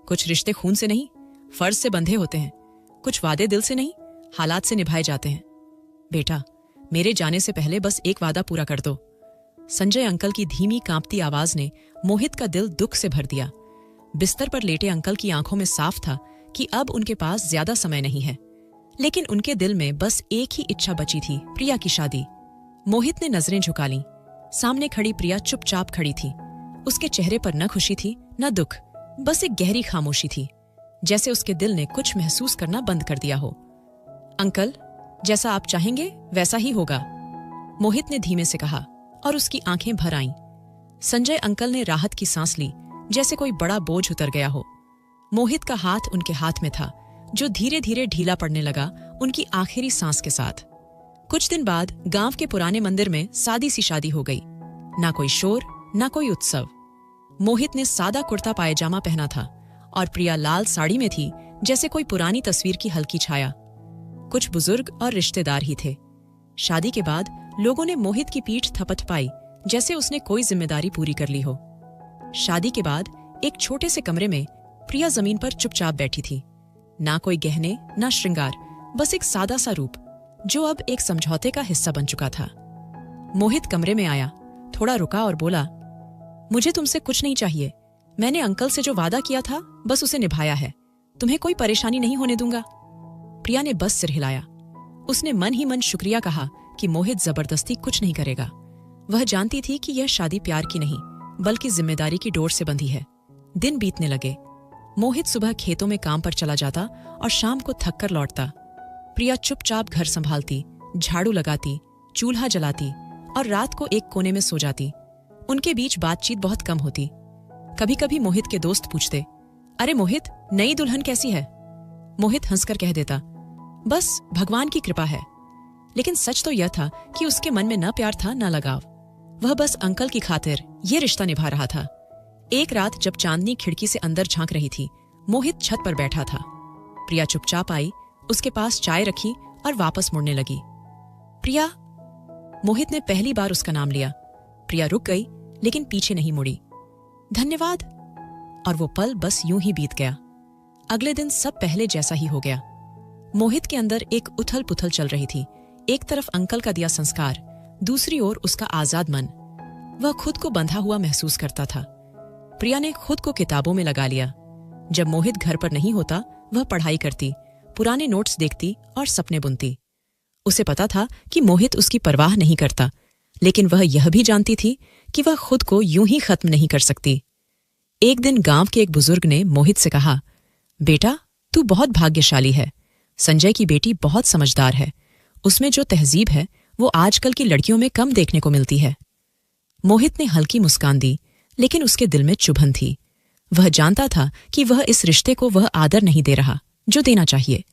कुछ रिश्ते खून से नहीं, फर्ज से बंधे होते हैं। कुछ वादे दिल से नहीं, हालात से निभाए जाते हैं। बेटा, मेरे जाने से पहले बस एक वादा पूरा कर दो। संजय अंकल की धीमी कांपती आवाज ने मोहित का दिल दुख से भर दिया। बिस्तर पर लेटे अंकल की आंखों में साफ था कि अब उनके पास ज्यादा समय नहीं है, लेकिन उनके दिल में बस एक ही इच्छा बची थी, प्रिया की शादी। मोहित ने नजरें झुका लीं। सामने खड़ी प्रिया चुपचाप खड़ी थी। उसके चेहरे पर न खुशी थी न दुख, बस एक गहरी खामोशी थी, जैसे उसके दिल ने कुछ महसूस करना बंद कर दिया हो। अंकल, जैसा आप चाहेंगे वैसा ही होगा, मोहित ने धीमे से कहा, और उसकी आंखें भर आईं। संजय अंकल ने राहत की सांस ली, जैसे कोई बड़ा बोझ उतर गया हो। मोहित का हाथ उनके हाथ में था, जो धीरे धीरे ढीला पड़ने लगा उनकी आखिरी सांस के साथ। कुछ दिन बाद गांव के पुराने मंदिर में सादी सी शादी हो गई। ना कोई शोर, ना कोई उत्सव। मोहित ने सादा कुर्ता पायजामा पहना था और प्रिया लाल साड़ी में थी, जैसे कोई पुरानी तस्वीर की हल्की छाया। कुछ बुजुर्ग और रिश्तेदार ही थे। शादी के बाद लोगों ने मोहित की पीठ थपथपाई, जैसे उसने कोई जिम्मेदारी पूरी कर ली हो। शादी के बाद एक छोटे से कमरे में प्रिया जमीन पर चुपचाप बैठी थी। ना कोई गहने, ना श्रृंगार, बस एक सादा सा रूप, जो अब एक समझौते का हिस्सा बन चुका था। मोहित कमरे में आया, थोड़ा रुका और बोला, मुझे तुमसे कुछ नहीं चाहिए। मैंने अंकल से जो वादा किया था बस उसे निभाया है। तुम्हें कोई परेशानी नहीं होने दूंगा। प्रिया ने बस सिर हिलाया। उसने मन ही मन शुक्रिया कहा कि मोहित जबरदस्ती कुछ नहीं करेगा। वह जानती थी कि यह शादी प्यार की नहीं, बल्कि जिम्मेदारी की डोर से बंधी है। दिन बीतने लगे। मोहित सुबह खेतों में काम पर चला जाता और शाम को थक कर लौटता। प्रिया चुपचाप घर संभालती, झाड़ू लगाती, चूल्हा जलाती और रात को एक कोने में सो जाती। उनके बीच बातचीत बहुत कम होती। कभी कभी मोहित के दोस्त पूछते, अरे मोहित, नई दुल्हन कैसी है? मोहित हंसकर कह देता, बस भगवान की कृपा है। लेकिन सच तो यह था कि उसके मन में न प्यार था न लगाव। वह बस अंकल की खातिर ये रिश्ता निभा रहा था। एक रात जब चांदनी खिड़की से अंदर झांक रही थी, मोहित छत पर बैठा था। प्रिया चुपचाप आई, उसके पास चाय रखी और वापस मुड़ने लगी। प्रिया, मोहित ने पहली बार उसका नाम लिया। प्रिया रुक गई, लेकिन पीछे नहीं मुड़ी। धन्यवाद। और वो पल बस यूं ही बीत गया। अगले दिन सब पहले जैसा ही हो गया। मोहित के अंदर एक उथल पुथल चल रही थी। एक तरफ अंकल का दिया संस्कार, दूसरी ओर उसका आजाद मन। वह खुद को बंधा हुआ महसूस करता था। प्रिया ने खुद को किताबों में लगा लिया। जब मोहित घर पर नहीं होता, वह पढ़ाई करती, पुराने नोट्स देखती और सपने बुनती। उसे पता था कि मोहित उसकी परवाह नहीं करता, लेकिन वह यह भी जानती थी कि वह खुद को यूं ही खत्म नहीं कर सकती। एक दिन गांव के एक बुजुर्ग ने मोहित से कहा, बेटा, तू बहुत भाग्यशाली है। संजय की बेटी बहुत समझदार है। उसमें जो तहजीब है वो आजकल की लड़कियों में कम देखने को मिलती है। मोहित ने हल्की मुस्कान दी, लेकिन उसके दिल में चुभन थी। वह जानता था कि वह इस रिश्ते को वह आदर नहीं दे रहा जो देना चाहिए।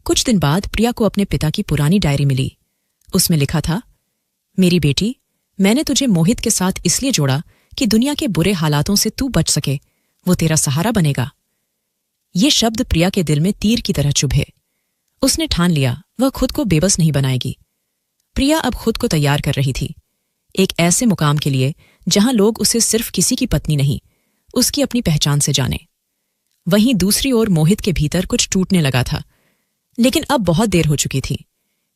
कुछ दिन बाद प्रिया को अपने पिता की पुरानी डायरी मिली। उसमें लिखा था, मेरी बेटी, मैंने तुझे मोहित के साथ इसलिए जोड़ा कि दुनिया के बुरे हालातों से तू बच सके। वो तेरा सहारा बनेगा। ये शब्द प्रिया के दिल में तीर की तरह चुभे। उसने ठान लिया वह खुद को बेबस नहीं बनाएगी। प्रिया अब खुद को तैयार कर रही थी, एक ऐसे मुकाम के लिए जहां लोग उसे सिर्फ किसी की पत्नी नहीं, उसकी अपनी पहचान से जाने। वहीं दूसरी ओर मोहित के भीतर कुछ टूटने लगा था, लेकिन अब बहुत देर हो चुकी थी।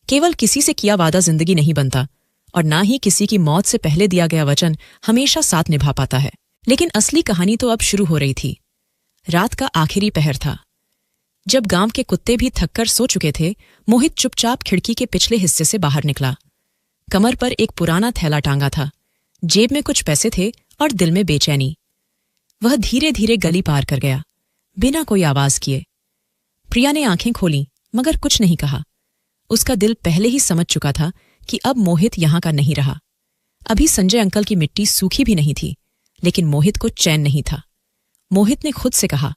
केवल किसी से किया वादा जिंदगी नहीं बनता, और ना ही किसी की मौत से पहले दिया गया वचन हमेशा साथ निभा पाता है। लेकिन असली कहानी तो अब शुरू हो रही थी। रात का आखिरी पहर था। जब गांव के कुत्ते भी थककर सो चुके थे, मोहित चुपचाप खिड़की के पिछले हिस्से से बाहर निकला। कमर पर एक पुराना थैला टांगा था, जेब में कुछ पैसे थे और दिल में बेचैनी। वह धीरे धीरे गली पार कर गया, बिना कोई आवाज किए। प्रिया ने आंखें खोलीं, मगर कुछ नहीं कहा। उसका दिल पहले ही समझ चुका था कि अब मोहित यहां का नहीं रहा। अभी संजय अंकल की मिट्टी सूखी भी नहीं थी, लेकिन मोहित को चैन नहीं था। मोहित ने खुद से कहा,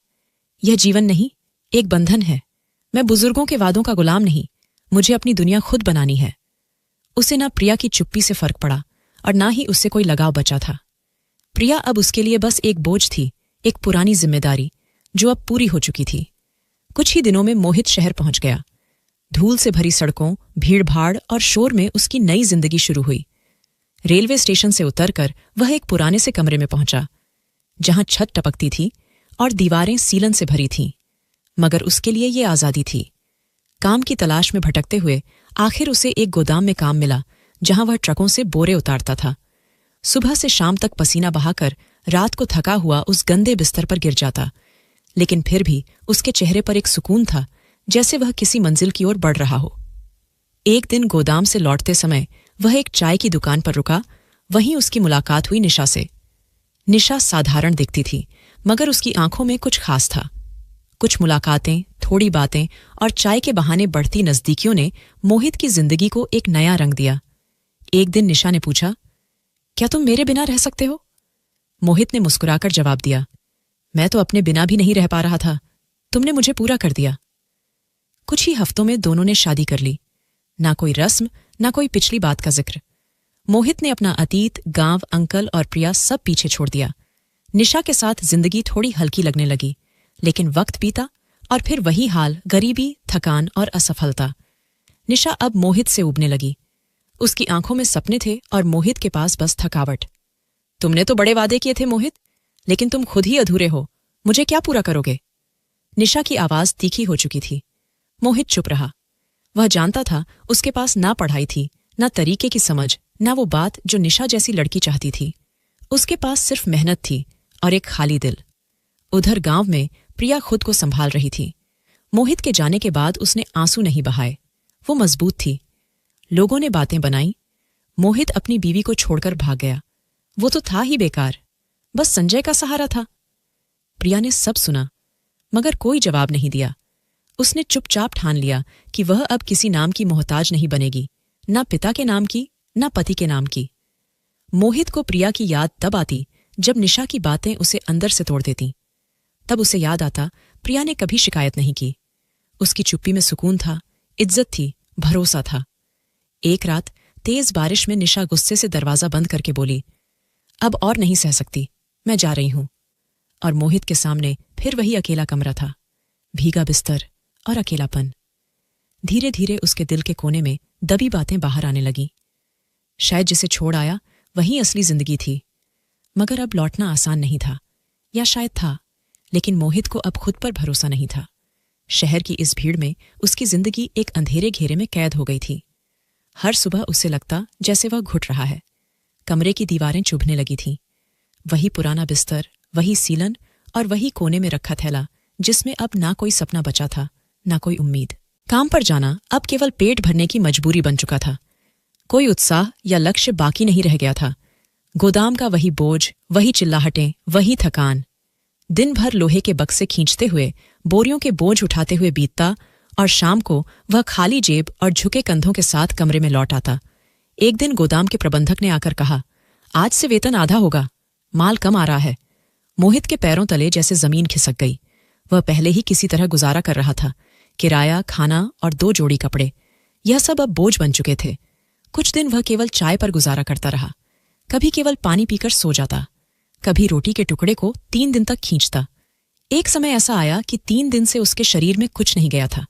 यह जीवन नहीं, एक बंधन है। मैं बुजुर्गों के वादों का गुलाम नहीं, मुझे अपनी दुनिया खुद बनानी है। उसे ना प्रिया की चुप्पी से फर्क पड़ा और ना ही उससे कोई लगाव बचा था। प्रिया अब उसके लिए बस एक बोझ थी, एक पुरानी जिम्मेदारी जो अब पूरी हो चुकी थी। कुछ ही दिनों में मोहित शहर पहुंच गया। धूल से भरी सड़कों, भीड़-भाड़ और शोर में उसकी नई जिंदगी शुरू हुई। रेलवे स्टेशन से उतरकर वह एक पुराने से कमरे में पहुंचा, जहां छत टपकती थी और दीवारें सीलन से भरी थीं, मगर उसके लिए ये आज़ादी थी। काम की तलाश में भटकते हुए आखिर उसे एक गोदाम में काम मिला, जहां वह ट्रकों से बोरे उतारता था। सुबह से शाम तक पसीना बहाकर रात को थका हुआ उस गंदे बिस्तर पर गिर जाता, लेकिन फिर भी उसके चेहरे पर एक सुकून था, जैसे वह किसी मंजिल की ओर बढ़ रहा हो। एक दिन गोदाम से लौटते समय वह एक चाय की दुकान पर रुका। वहीं उसकी मुलाकात हुई निशा से। निशा साधारण दिखती थी, मगर उसकी आंखों में कुछ खास था। कुछ मुलाकातें, थोड़ी बातें और चाय के बहाने बढ़ती नजदीकियों ने मोहित की जिंदगी को एक नया रंग दिया। एक दिन निशा ने पूछा, क्या तुम मेरे बिना रह सकते हो? मोहित ने मुस्कुराकर जवाब दिया, मैं तो अपने बिना भी नहीं रह पा रहा था, तुमने मुझे पूरा कर दिया। कुछ ही हफ्तों में दोनों ने शादी कर ली। ना कोई रस्म, ना कोई पिछली बात का जिक्र। मोहित ने अपना अतीत, गांव, अंकल और प्रिया सब पीछे छोड़ दिया। निशा के साथ जिंदगी थोड़ी हल्की लगने लगी, लेकिन वक्त बीता और फिर वही हाल, गरीबी, थकान और असफलता। निशा अब मोहित से उबने लगी। उसकी आंखों में सपने थे और मोहित के पास बस थकावट। तुमने तो बड़े वादे किए थे मोहित, लेकिन तुम खुद ही अधूरे हो, मुझे क्या पूरा करोगे? निशा की आवाज तीखी हो चुकी थी। मोहित चुप रहा। वह जानता था उसके पास ना पढ़ाई थी, ना तरीके की समझ, ना वो बात जो निशा जैसी लड़की चाहती थी। उसके पास सिर्फ मेहनत थी और एक खाली दिल। उधर गांव में प्रिया खुद को संभाल रही थी। मोहित के जाने के बाद उसने आंसू नहीं बहाए। वो मजबूत थी। लोगों ने बातें बनाई। मोहित अपनी बीवी को छोड़कर भाग गया। वो तो था ही बेकार, बस संजय का सहारा था। प्रिया ने सब सुना, मगर कोई जवाब नहीं दिया। उसने चुपचाप ठान लिया कि वह अब किसी नाम की मोहताज नहीं बनेगी, ना पिता के नाम की, ना पति के नाम की। मोहित को प्रिया की याद तब आती जब निशा की बातें उसे अंदर से तोड़ देती। तब उसे याद आता, प्रिया ने कभी शिकायत नहीं की। उसकी चुप्पी में सुकून था, इज्जत थी, भरोसा था। एक रात तेज बारिश में निशा गुस्से से दरवाजा बंद करके बोली, अब और नहीं सह सकती, मैं जा रही हूं। और मोहित के सामने फिर वही अकेला कमरा था, भीगा बिस्तर और अकेलापन। धीरे धीरे उसके दिल के कोने में दबी बातें बाहर आने लगीं। शायद जिसे छोड़ आया वही असली जिंदगी थी, मगर अब लौटना आसान नहीं था, या शायद था, लेकिन मोहित को अब खुद पर भरोसा नहीं था। शहर की इस भीड़ में उसकी जिंदगी एक अंधेरे घेरे में कैद हो गई थी। हर सुबह उसे लगता जैसे वह घुट रहा है। कमरे की दीवारें चुभने लगी थीं। वही पुराना बिस्तर, वही सीलन और वही कोने में रखा थैला, जिसमें अब ना कोई सपना बचा था, ना कोई उम्मीद। काम पर जाना अब केवल पेट भरने की मजबूरी बन चुका था। कोई उत्साह या लक्ष्य बाकी नहीं रह गया था। गोदाम का वही बोझ, वही चिल्लाहटें, वही थकान। दिन भर लोहे के बक्से खींचते हुए, बोरियों के बोझ उठाते हुए बीतता और शाम को वह खाली जेब और झुके कंधों के साथ कमरे में लौट आता। एक दिन गोदाम के प्रबंधक ने आकर कहा, आज से वेतन आधा होगा, माल कम आ रहा है। मोहित के पैरों तले जैसे जमीन खिसक गई। वह पहले ही किसी तरह गुजारा कर रहा था, किराया, खाना और 2 जोड़ी कपड़े, यह सब अब बोझ बन चुके थे। कुछ दिन वह केवल चाय पर गुजारा करता रहा। कभी केवल पानी पीकर सो जाता, कभी रोटी के टुकड़े को 3 दिन तक खींचता। एक समय ऐसा आया कि 3 दिन से उसके शरीर में कुछ नहीं गया था।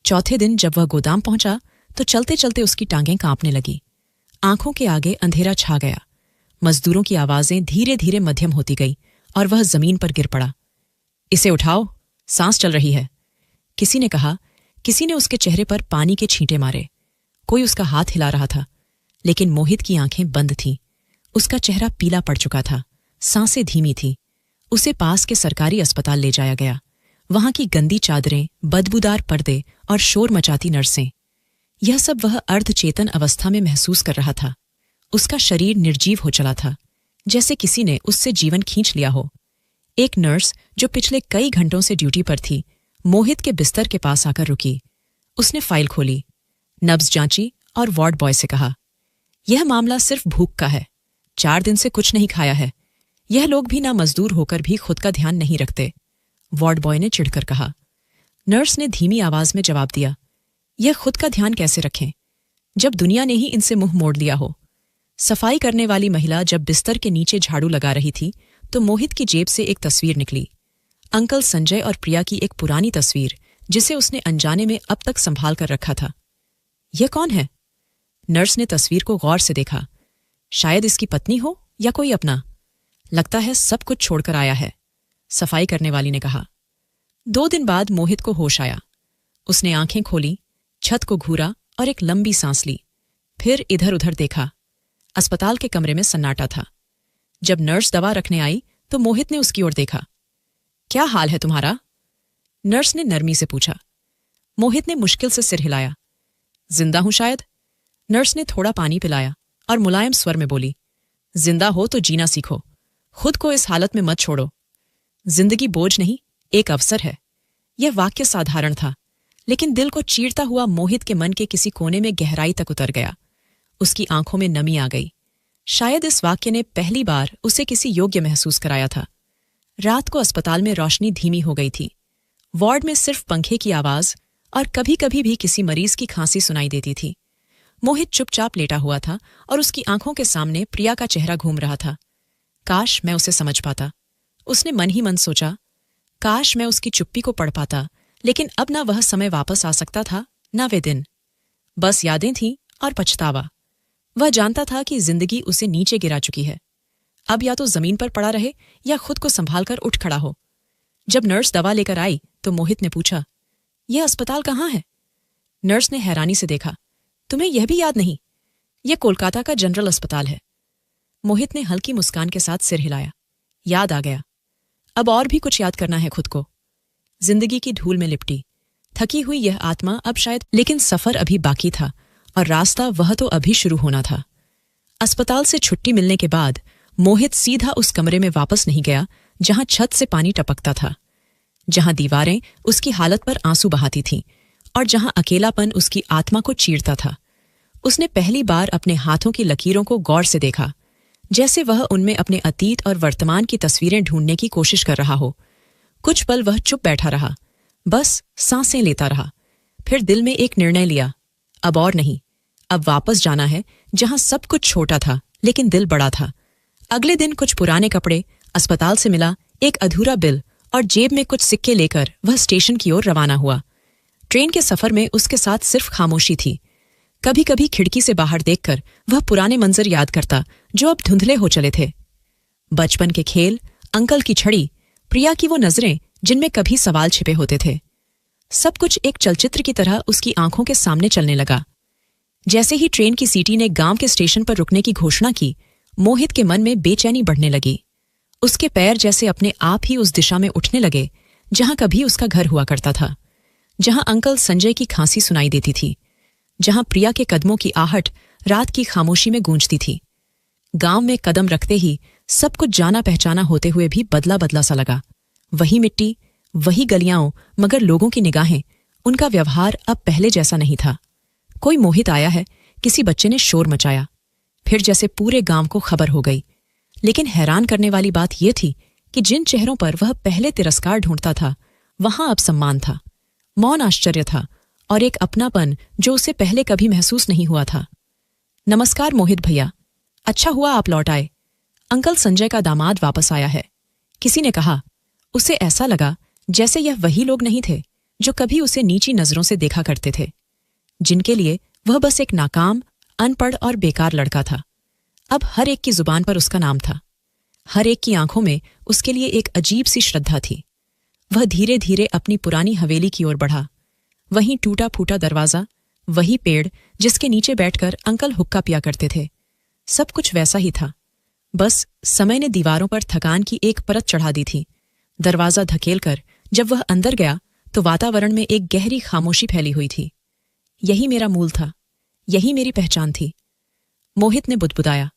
चौथे दिन जब वह गोदाम पहुंचा तो चलते चलते उसकी टांगें कांपने लगी। आंखों के आगे अंधेरा छा गया। मजदूरों की आवाजें धीरे धीरे मध्यम होती गई और वह जमीन पर गिर पड़ा। इसे उठाओ, सांस चल रही है, किसी ने कहा। किसी ने उसके चेहरे पर पानी के छींटे मारे। कोई उसका हाथ हिला रहा था, लेकिन मोहित की आंखें बंद थीं। उसका चेहरा पीला पड़ चुका था, सांसें धीमी थी। उसे पास के सरकारी अस्पताल ले जाया गया। वहां की गंदी चादरें, बदबूदार पर्दे और शोर मचाती नर्सें, यह सब वह अर्धचेतन अवस्था में महसूस कर रहा था। उसका शरीर निर्जीव हो चला था, जैसे किसी ने उससे जीवन खींच लिया हो। एक नर्स जो पिछले कई घंटों से ड्यूटी पर थी, मोहित के बिस्तर के पास आकर रुकी। उसने फाइल खोली, नब्ज जांची और वार्ड बॉय से कहा, यह मामला सिर्फ भूख का है, 4 दिन से कुछ नहीं खाया है। यह लोग भी ना मजदूर होकर भी खुद का ध्यान नहीं रखते, वार्ड बॉय ने चिढ़कर कहा। नर्स ने धीमी आवाज में जवाब दिया, यह खुद का ध्यान कैसे रखें जब दुनिया ने ही इनसे मुंह मोड़ लिया हो। सफाई करने वाली महिला जब बिस्तर के नीचे झाड़ू लगा रही थी तो मोहित की जेब से एक तस्वीर निकली। अंकल संजय और प्रिया की एक पुरानी तस्वीर, जिसे उसने अनजाने में अब तक संभाल कर रखा था। यह कौन है? नर्स ने तस्वीर को गौर से देखा। शायद इसकी पत्नी हो या कोई अपना। लगता है सब कुछ छोड़कर आया है। सफाई करने वाली ने कहा। 2 दिन बाद मोहित को होश आया। उसने आंखें खोली, छत को घूरा और एक लंबी सांस ली। फिर इधर उधर देखा। अस्पताल के कमरे में सन्नाटा था। जब नर्स दवा रखने आई तो मोहित ने उसकी ओर देखा। क्या हाल है तुम्हारा? नर्स ने नरमी से पूछा। मोहित ने मुश्किल से सिर हिलाया। जिंदा हूं शायद। नर्स ने थोड़ा पानी पिलाया और मुलायम स्वर में बोली, जिंदा हो तो जीना सीखो, खुद को इस हालत में मत छोड़ो। जिंदगी बोझ नहीं, एक अवसर है। यह वाक्य साधारण था, लेकिन दिल को चीरता हुआ मोहित के मन के किसी कोने में गहराई तक उतर गया। उसकी आंखों में नमी आ गई। शायद इस वाक्य ने पहली बार उसे किसी योग्य महसूस कराया था। रात को अस्पताल में रोशनी धीमी हो गई थी। वार्ड में सिर्फ पंखे की आवाज और कभी कभी भी किसी मरीज की खांसी सुनाई देती थी। मोहित चुपचाप लेटा हुआ था और उसकी आंखों के सामने प्रिया का चेहरा घूम रहा था। काश मैं उसे समझ पाता, उसने मन ही मन सोचा। काश मैं उसकी चुप्पी को पढ़ पाता, लेकिन अब ना वह समय वापस आ सकता था, ना वे दिन। बस यादें थीं और पछतावा। वह जानता था कि जिंदगी उसे नीचे गिरा चुकी है। अब या तो जमीन पर पड़ा रहे या खुद को संभालकर उठ खड़ा हो। जब नर्स दवा लेकर आई तो मोहित ने पूछा, यह अस्पताल कहाँ है? नर्स ने हैरानी से देखा। तुम्हें यह भी याद नहीं? यह कोलकाता का जनरल अस्पताल है। मोहित ने हल्की मुस्कान के साथ सिर हिलाया। याद आ गया। अब और भी कुछ याद करना है खुद को। जिंदगी की धूल में लिपटी थकी हुई यह आत्मा अब शायद, लेकिन सफर अभी बाकी था और रास्ता वह तो अभी शुरू होना था। अस्पताल से छुट्टी मिलने के बाद मोहित सीधा उस कमरे में वापस नहीं गया जहां छत से पानी टपकता था, जहां दीवारें उसकी हालत पर आंसू बहाती थीं और जहां अकेलापन उसकी आत्मा को चीरता था। उसने पहली बार अपने हाथों की लकीरों को गौर से देखा, जैसे वह उनमें अपने अतीत और वर्तमान की तस्वीरें ढूंढने की कोशिश कर रहा हो। कुछ पल वह चुप बैठा रहा, बस सांसें लेता रहा। फिर दिल में एक निर्णय लिया, अब और नहीं, अब वापस जाना है जहां सब कुछ छोटा था लेकिन दिल बड़ा था। अगले दिन कुछ पुराने कपड़े, अस्पताल से मिला एक अधूरा बिल और जेब में कुछ सिक्के लेकर वह स्टेशन की ओर रवाना हुआ। ट्रेन के सफर में उसके साथ सिर्फ खामोशी थी। कभी कभी खिड़की से बाहर देखकर वह पुराने मंजर याद करता जो अब धुंधले हो चले थे। बचपन के खेल, अंकल की छड़ी, प्रिया की वो नजरें जिनमें कभी सवाल छिपे होते थे। सब कुछ एक चलचित्र की तरह उसकी आंखों के सामने चलने लगा। जैसे ही ट्रेन की सीटी ने गांव के स्टेशन पर रुकने की घोषणा की, मोहित के मन में बेचैनी बढ़ने लगी। उसके पैर जैसे अपने आप ही उस दिशा में उठने लगे जहां कभी उसका घर हुआ करता था, जहां अंकल संजय की खांसी सुनाई देती थी, जहां प्रिया के कदमों की आहट रात की खामोशी में गूंजती थी। गांव में कदम रखते ही सब कुछ जाना पहचाना होते हुए भी बदला बदला सा लगा। वही मिट्टी, वही गलियां, मगर लोगों की निगाहें, उनका व्यवहार अब पहले जैसा नहीं था। कोई मोहित आया है, किसी बच्चे ने शोर मचाया, फिर जैसे पूरे गांव को खबर हो गई। लेकिन हैरान करने वाली बात यह थी कि जिन चेहरों पर वह पहले तिरस्कार ढूंढता था, वहां अब सम्मान था, मौन आश्चर्य था और एक अपनापन जो उसे पहले कभी महसूस नहीं हुआ था। नमस्कार मोहित भैया, अच्छा हुआ आप लौट आए। अंकल संजय का दामाद वापस आया है, किसी ने कहा। उसे ऐसा लगा जैसे यह वही लोग नहीं थे जो कभी उसे नीची नजरों से देखा करते थे, जिनके लिए वह बस एक नाकाम, अनपढ़ और बेकार लड़का था। अब हर एक की जुबान पर उसका नाम था, हर एक की आंखों में उसके लिए एक अजीब सी श्रद्धा थी। वह धीरे धीरे अपनी पुरानी हवेली की ओर बढ़ा। वहीं टूटा फूटा दरवाजा, वही पेड़ जिसके नीचे बैठकर अंकल हुक्का पिया करते थे, सब कुछ वैसा ही था। बस समय ने दीवारों पर थकान की एक परत चढ़ा दी थी। दरवाजा धकेलकर जब वह अंदर गया तो वातावरण में एक गहरी खामोशी फैली हुई थी। यही मेरा मूल था, यही मेरी पहचान थी, मोहित ने बुदबुदाया।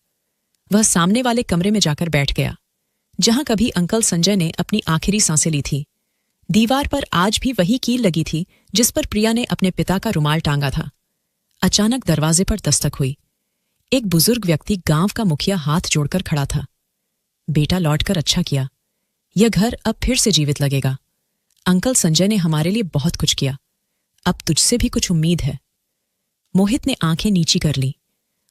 वह सामने वाले कमरे में जाकर बैठ गया, जहां कभी अंकल संजय ने अपनी आखिरी सांसें ली थी। दीवार पर आज भी वही कील लगी थी जिस पर प्रिया ने अपने पिता का रुमाल टांगा था। अचानक दरवाजे पर दस्तक हुई। एक बुजुर्ग व्यक्ति, गांव का मुखिया, हाथ जोड़कर खड़ा था। बेटा लौटकर अच्छा किया, यह घर अब फिर से जीवित लगेगा। अंकल संजय ने हमारे लिए बहुत कुछ किया, अब तुझसे भी कुछ उम्मीद है। मोहित ने आंखें नीची कर ली।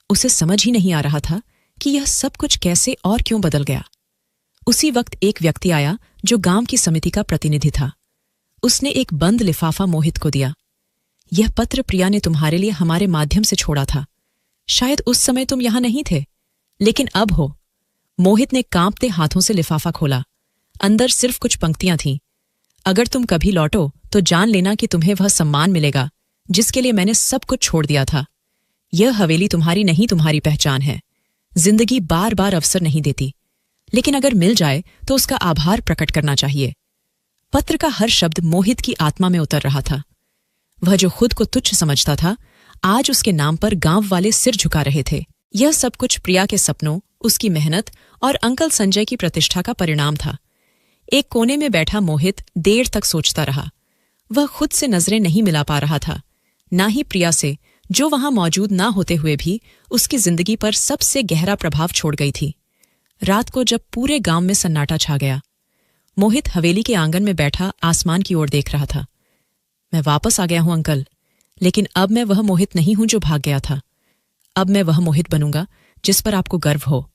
उसे समझ ही नहीं आ रहा था कि यह सब कुछ कैसे और क्यों बदल गया। उसी वक्त एक व्यक्ति आया जो गांव की समिति का प्रतिनिधि था। उसने एक बंद लिफाफा मोहित को दिया। यह पत्र प्रिया ने तुम्हारे लिए हमारे माध्यम से छोड़ा था। शायद उस समय तुम यहां नहीं थे, लेकिन अब हो। मोहित ने कांपते हाथों से लिफाफा खोला। अंदर सिर्फ कुछ पंक्तियां थीं। अगर तुम कभी लौटो तो जान लेना कि तुम्हें वह सम्मान मिलेगा जिसके लिए मैंने सब कुछ छोड़ दिया था। यह हवेली तुम्हारी नहीं, तुम्हारी पहचान है। जिंदगी बार बार अवसर नहीं देती, लेकिन अगर मिल जाए तो उसका आभार प्रकट करना चाहिए। पत्र का हर शब्द मोहित की आत्मा में उतर रहा था। वह जो खुद को तुच्छ समझता था, आज उसके नाम पर गांव वाले सिर झुका रहे थे। यह सब कुछ प्रिया के सपनों, उसकी मेहनत और अंकल संजय की प्रतिष्ठा का परिणाम था। एक कोने में बैठा मोहित देर तक सोचता रहा। वह खुद से नजरें नहीं मिला पा रहा था, ना ही प्रिया से, जो वहां मौजूद ना होते हुए भी उसकी जिंदगी पर सबसे गहरा प्रभाव छोड़ गई थी। रात को जब पूरे गांव में सन्नाटा छा गया, मोहित हवेली के आंगन में बैठा आसमान की ओर देख रहा था। मैं वापस आ गया हूं अंकल, लेकिन अब मैं वह मोहित नहीं हूं जो भाग गया था। अब मैं वह मोहित बनूंगा जिस पर आपको गर्व हो।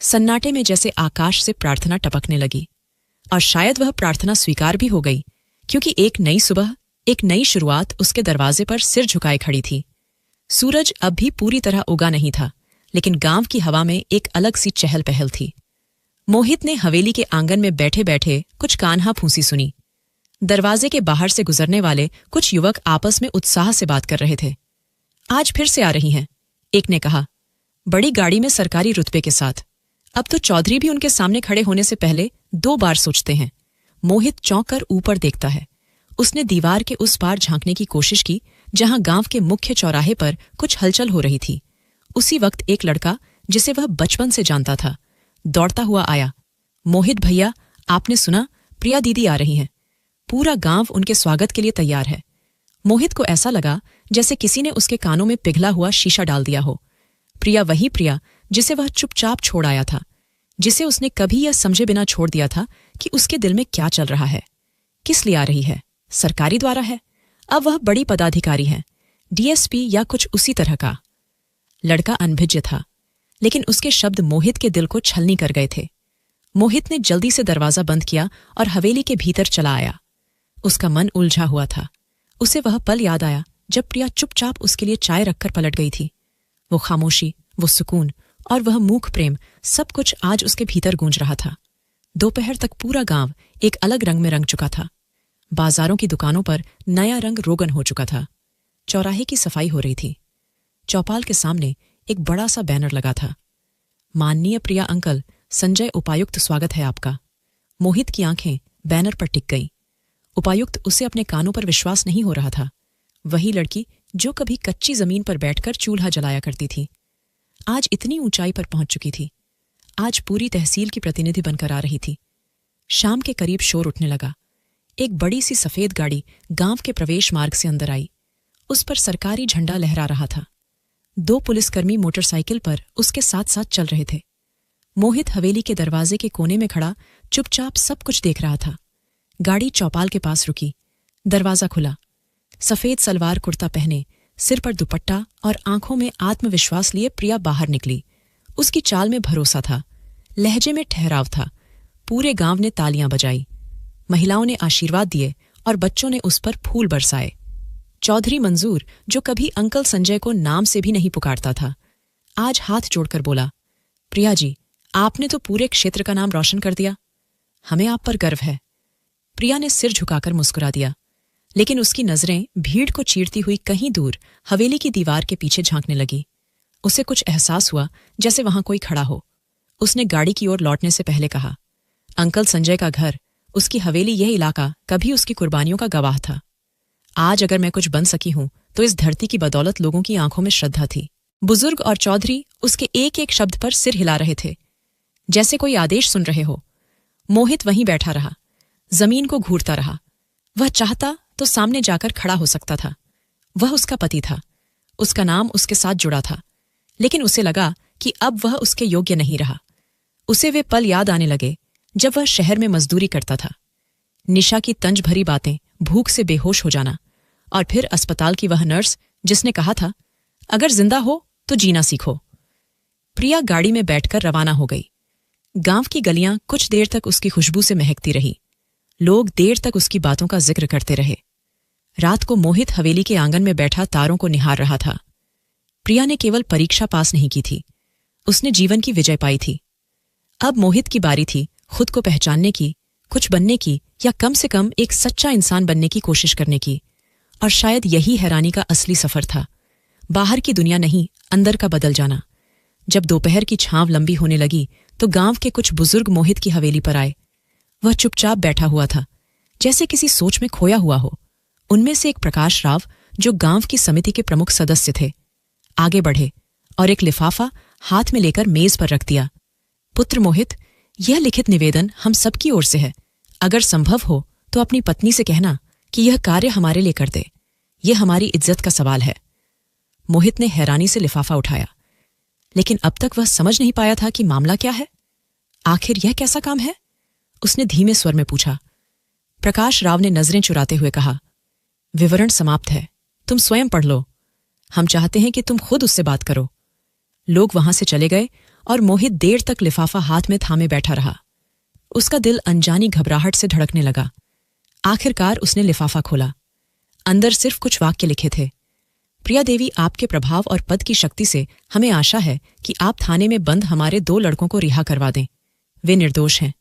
सन्नाटे में जैसे आकाश से प्रार्थना टपकने लगी, और शायद वह प्रार्थना स्वीकार भी हो गई, क्योंकि एक नई सुबह, एक नई शुरुआत उसके दरवाजे पर सिर झुकाए खड़ी थी। सूरज अब भी पूरी तरह उगा नहीं था, लेकिन गांव की हवा में एक अलग सी चहल पहल थी। मोहित ने हवेली के आंगन में बैठे बैठे कुछ कान्हा फूंसी सुनी। दरवाजे के बाहर से गुजरने वाले कुछ युवक आपस में उत्साह से बात कर रहे थे। आज फिर से आ रही हैं, एक ने कहा, बड़ी गाड़ी में सरकारी रुतबे के साथ। अब तो चौधरी भी उनके सामने खड़े होने से पहले 2 बार सोचते हैं। मोहित चौंक कर ऊपर देखता है। उसने दीवार के उस पार झांकने की कोशिश की जहां गांव के मुख्य चौराहे पर कुछ हलचल हो रही थी। उसी वक्त एक लड़का, जिसे वह बचपन से जानता था, दौड़ता हुआ आया। मोहित भैया, आपने सुना? प्रिया दीदी आ रही हैं। पूरा गांव उनके स्वागत के लिए तैयार है। मोहित को ऐसा लगा जैसे किसी ने उसके कानों में पिघला हुआ शीशा डाल दिया हो। प्रिया वही प्रिया जिसे वह चुपचाप छोड़ आया था, जिसे उसने कभी यह समझे बिना छोड़ दिया था कि उसके दिल में क्या चल रहा है। किस लिए आ रही है? सरकारी द्वारा है। अब वह बड़ी पदाधिकारी है, डीएसपी या कुछ उसी तरह का। लड़का अनभिज्ञ था, लेकिन उसके शब्द मोहित के दिल को छलनी कर गए थे। मोहित ने जल्दी से दरवाजा बंद किया और हवेली के भीतर चला आया। उसका मन उलझा हुआ था। उसे वह पल याद आया जब प्रिया चुपचाप उसके लिए चाय रखकर पलट गई थी। वो खामोशी, वो सुकून और वह मूक प्रेम, सब कुछ आज उसके भीतर गूंज रहा था। दोपहर तक पूरा गांव एक अलग रंग में रंग चुका था। बाजारों की दुकानों पर नया रंग रोगन हो चुका था। चौराहे की सफाई हो रही थी। चौपाल के सामने एक बड़ा सा बैनर लगा था, माननीय प्रिया अंकल, संजय उपायुक्त स्वागत है आपका। मोहित की आंखें बैनर पर टिक गईं। उपायुक्त, उसे अपने कानों पर विश्वास नहीं हो रहा था। वही लड़की जो कभी कच्ची जमीन पर बैठकर चूल्हा जलाया करती थी, आज इतनी ऊंचाई पर पहुंच चुकी थी। आज पूरी तहसील की प्रतिनिधि बनकर आ रही थी। शाम के करीब शोर उठने लगा। एक बड़ी सी सफेद गाड़ी गांव के प्रवेश मार्ग से अंदर आई। उस पर सरकारी झंडा लहरा रहा था। 2 पुलिसकर्मी मोटरसाइकिल पर उसके साथ साथ चल रहे थे। मोहित हवेली के दरवाजे के कोने में खड़ा चुपचाप सब कुछ देख रहा था। गाड़ी चौपाल के पास रुकी। दरवाजा खुला। सफेद सलवार कुर्ता पहने, सिर पर दुपट्टा और आंखों में आत्मविश्वास लिए प्रिया बाहर निकली। उसकी चाल में भरोसा था, लहजे में ठहराव था। पूरे गांव ने तालियां बजाई, महिलाओं ने आशीर्वाद दिए और बच्चों ने उस पर फूल बरसाए। चौधरी मंजूर, जो कभी अंकल संजय को नाम से भी नहीं पुकारता था, आज हाथ जोड़कर बोला, प्रिया जी, आपने तो पूरे क्षेत्र का नाम रोशन कर दिया। हमें आप पर गर्व है। प्रिया ने सिर झुकाकर मुस्कुरा दिया, लेकिन उसकी नजरें भीड़ को चीरती हुई कहीं दूर हवेली की दीवार के पीछे झांकने लगी। उसे कुछ एहसास हुआ जैसे वहां कोई खड़ा हो। उसने गाड़ी की ओर लौटने से पहले कहा, अंकल संजय का घर, उसकी हवेली, यह इलाका कभी उसकी कुर्बानियों का गवाह था। आज अगर मैं कुछ बन सकी हूं तो इस धरती की बदौलत लोगों की आंखों में श्रद्धा थी। बुजुर्ग और चौधरी उसके एक एक शब्द पर सिर हिला रहे थे, जैसे कोई आदेश सुन रहे हो। मोहित वहीं बैठा रहा, जमीन को घूरता रहा। वह चाहता तो सामने जाकर खड़ा हो सकता था। वह उसका पति था, उसका नाम उसके साथ जुड़ा था, लेकिन उसे लगा कि अब वह उसके योग्य नहीं रहा। उसे वे पल याद आने लगे जब वह शहर में मजदूरी करता था। निशा की तंज भरी बातें, भूख से बेहोश हो जाना, और फिर अस्पताल की वह नर्स जिसने कहा था, अगर जिंदा हो तो जीना सीखो। प्रिया गाड़ी में बैठकर रवाना हो गई। गांव की गलियां कुछ देर तक उसकी खुशबू से महकती रही। लोग देर तक उसकी बातों का जिक्र करते रहे। रात को मोहित हवेली के आंगन में बैठा तारों को निहार रहा था। प्रिया ने केवल परीक्षा पास नहीं की थी, उसने जीवन की विजय पाई थी। अब मोहित की बारी थी खुद को पहचानने की, कुछ बनने की, या कम से कम एक सच्चा इंसान बनने की कोशिश करने की। और शायद यही हैरानी का असली सफर था। बाहर की दुनिया नहीं, अंदर का बदल जाना। जब दोपहर की छांव लंबी होने लगी तो गांव के कुछ बुजुर्ग मोहित की हवेली पर आए। वह चुपचाप बैठा हुआ था, जैसे किसी सोच में खोया हुआ हो। उनमें से एक प्रकाश राव, जो गांव की समिति के प्रमुख सदस्य थे, आगे बढ़े और एक लिफाफा हाथ में लेकर मेज पर रख दिया। पुत्र मोहित, यह लिखित निवेदन हम सबकी ओर से है। अगर संभव हो तो अपनी पत्नी से कहना कि यह कार्य हमारे लिए कर दे। यह हमारी इज्जत का सवाल है। मोहित ने हैरानी से लिफाफा उठाया, लेकिन अब तक वह समझ नहीं पाया था कि मामला क्या है। आखिर यह कैसा काम है? उसने धीमे स्वर में पूछा। प्रकाश राव ने नजरें चुराते हुए कहा, विवरण समाप्त है, तुम स्वयं पढ़ लो। हम चाहते हैं कि तुम खुद उससे बात करो। लोग वहां से चले गए और मोहित देर तक लिफाफा हाथ में थामे बैठा रहा। उसका दिल अनजानी घबराहट से धड़कने लगा। आखिरकार उसने लिफाफा खोला। अंदर सिर्फ कुछ वाक्य लिखे थे। प्रिया देवी, आपके प्रभाव और पद की शक्ति से हमें आशा है कि आप थाने में बंद हमारे 2 लड़कों को रिहा करवा दें। वे निर्दोष हैं।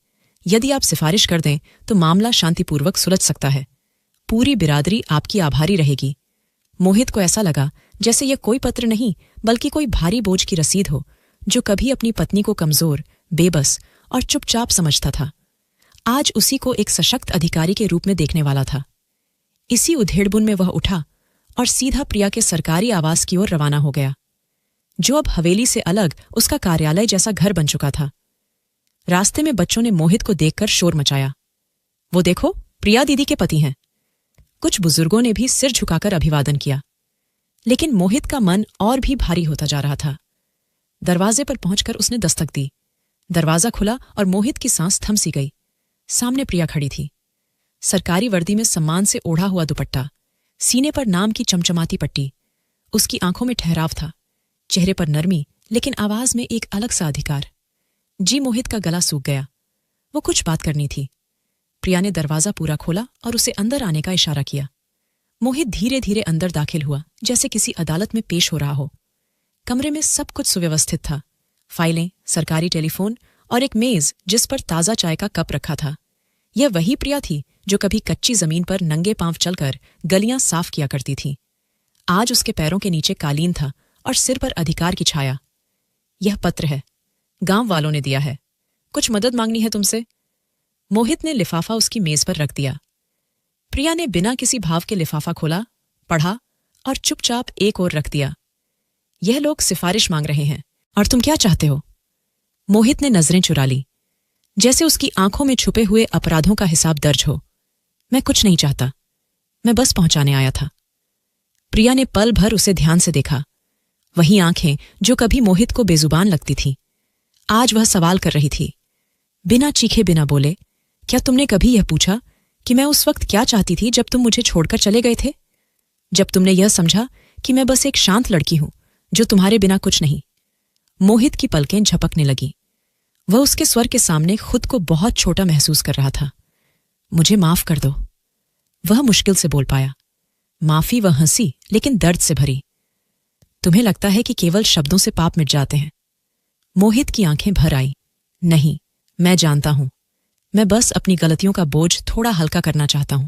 यदि आप सिफारिश कर दें तो मामला शांतिपूर्वक सुलझ सकता है। पूरी बिरादरी आपकी आभारी रहेगी। मोहित को ऐसा लगा जैसे यह कोई पत्र नहीं, बल्कि कोई भारी बोझ की रसीद हो, जो कभी अपनी पत्नी को कमजोर, बेबस और चुपचाप समझता था, आज उसी को एक सशक्त अधिकारी के रूप में देखने वाला था। इसी उधेड़बुन में वह उठा और सीधा प्रिया के सरकारी आवास की ओर रवाना हो गया, जो अब हवेली से अलग उसका कार्यालय जैसा घर बन चुका था। रास्ते में बच्चों ने मोहित को देखकर शोर मचाया। वो देखो, प्रिया दीदी के पति हैं। कुछ बुजुर्गों ने भी सिर झुकाकर अभिवादन किया। लेकिन मोहित का मन और भी भारी होता जा रहा था। दरवाजे पर पहुंचकर उसने दस्तक दी। दरवाजा खुला और मोहित की सांस थम सी गई। सामने प्रिया खड़ी थी। सरकारी वर्दी में सम्मान से ओढ़ा हुआ दुपट्टा, सीने पर नाम की चमचमाती पट्टी। उसकी आंखों में ठहराव था, चेहरे पर नरमी, लेकिन आवाज में एक अलग सा अधिकार। जी, मोहित का गला सूख गया। वो कुछ बात करनी थी। प्रिया ने दरवाजा पूरा खोला और उसे अंदर आने का इशारा किया। मोहित धीरे धीरे अंदर दाखिल हुआ, जैसे किसी अदालत में पेश हो रहा हो। कमरे में सब कुछ सुव्यवस्थित था। फाइलें, सरकारी टेलीफोन और एक मेज जिस पर ताजा चाय का कप रखा था। यह वही प्रिया थी जो कभी कच्ची जमीन पर नंगे पांव चलकर गलियां साफ किया करती थी। आज उसके पैरों के नीचे कालीन था और सिर पर अधिकार की छाया। यह पत्र है, गांव वालों ने दिया है। कुछ मदद मांगनी है तुमसे। मोहित ने लिफाफा उसकी मेज पर रख दिया। प्रिया ने बिना किसी भाव के लिफाफा खोला, पढ़ा और चुपचाप एक ओर रख दिया। यह लोग सिफारिश मांग रहे हैं, और तुम क्या चाहते हो? मोहित ने नजरें चुरा ली, जैसे उसकी आंखों में छुपे हुए अपराधों का हिसाब दर्ज हो। मैं कुछ नहीं चाहता, मैं बस पहुंचाने आया था। प्रिया ने पल भर उसे ध्यान से देखा। वही आंखें जो कभी मोहित को बेजुबान लगती थीं, आज वह सवाल कर रही थी। बिना चीखे, बिना बोले, क्या तुमने कभी यह पूछा कि मैं उस वक्त क्या चाहती थी जब तुम मुझे छोड़कर चले गए थे? जब तुमने यह समझा कि मैं बस एक शांत लड़की हूं जो तुम्हारे बिना कुछ नहीं। मोहित की पलकें झपकने लगी। वह उसके स्वर के सामने खुद को बहुत छोटा महसूस कर रहा था। मुझे माफ कर दो, वह मुश्किल से बोल पाया। माफी वह हंसी, लेकिन दर्द से भरी। तुम्हें लगता है कि केवल शब्दों से पाप मिट जाते हैं? मोहित की आंखें भर आई। नहीं, मैं जानता हूं। मैं बस अपनी गलतियों का बोझ थोड़ा हल्का करना चाहता हूं।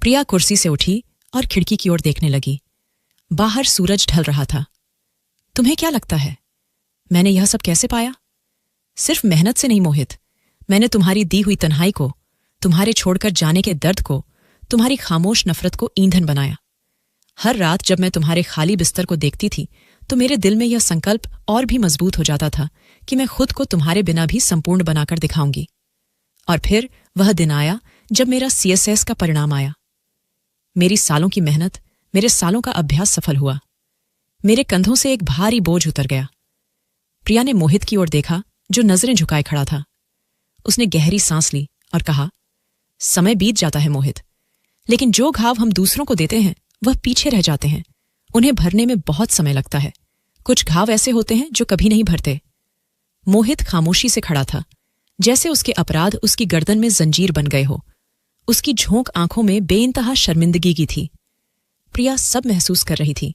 प्रिया कुर्सी से उठी और खिड़की की ओर देखने लगी। बाहर सूरज ढल रहा था। तुम्हें क्या लगता है मैंने यह सब कैसे पाया? सिर्फ मेहनत से नहीं मोहित। मैंने तुम्हारी दी हुई तन्हाई को, तुम्हारे छोड़कर जाने के दर्द को, तुम्हारी खामोश नफरत को ईंधन बनाया। हर रात जब मैं तुम्हारे खाली बिस्तर को देखती थी तो मेरे दिल में यह संकल्प और भी मजबूत हो जाता था कि मैं खुद को तुम्हारे बिना भी संपूर्ण बनाकर दिखाऊंगी। और फिर वह दिन आया जब मेरा CSS का परिणाम आया। मेरी सालों की मेहनत, मेरे सालों का अभ्यास सफल हुआ। मेरे कंधों से एक भारी बोझ उतर गया। प्रिया ने मोहित की ओर देखा, जो नजरें झुकाए खड़ा था। उसने गहरी सांस ली और कहा, समय बीत जाता है मोहित, लेकिन जो घाव हम दूसरों को देते हैं वह पीछे रह जाते हैं। उन्हें भरने में बहुत समय लगता है। कुछ घाव ऐसे होते हैं जो कभी नहीं भरते। मोहित खामोशी से खड़ा था, जैसे उसके अपराध उसकी गर्दन में जंजीर बन गए हो। उसकी झोंक आंखों में बेइंतहा शर्मिंदगी की थी। प्रिया सब महसूस कर रही थी,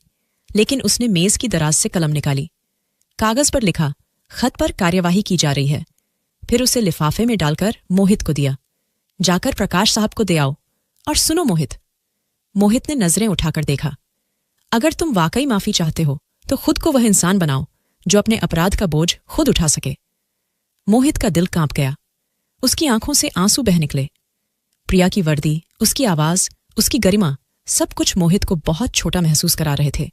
लेकिन उसने मेज की दराज से कलम निकाली। कागज पर लिखा, खत पर कार्यवाही की जा रही है। फिर उसे लिफाफे में डालकर मोहित को दिया। जाकर प्रकाश साहब को दे आओ। और सुनो मोहित। मोहित ने नजरें उठाकर देखा। अगर तुम वाकई माफी चाहते हो तो खुद को वह इंसान बनाओ जो अपने अपराध का बोझ खुद उठा सके। मोहित का दिल कांप गया। उसकी आंखों से आंसू बह निकले। प्रिया की वर्दी, उसकी आवाज, उसकी गरिमा, सब कुछ मोहित को बहुत छोटा महसूस करा रहे थे।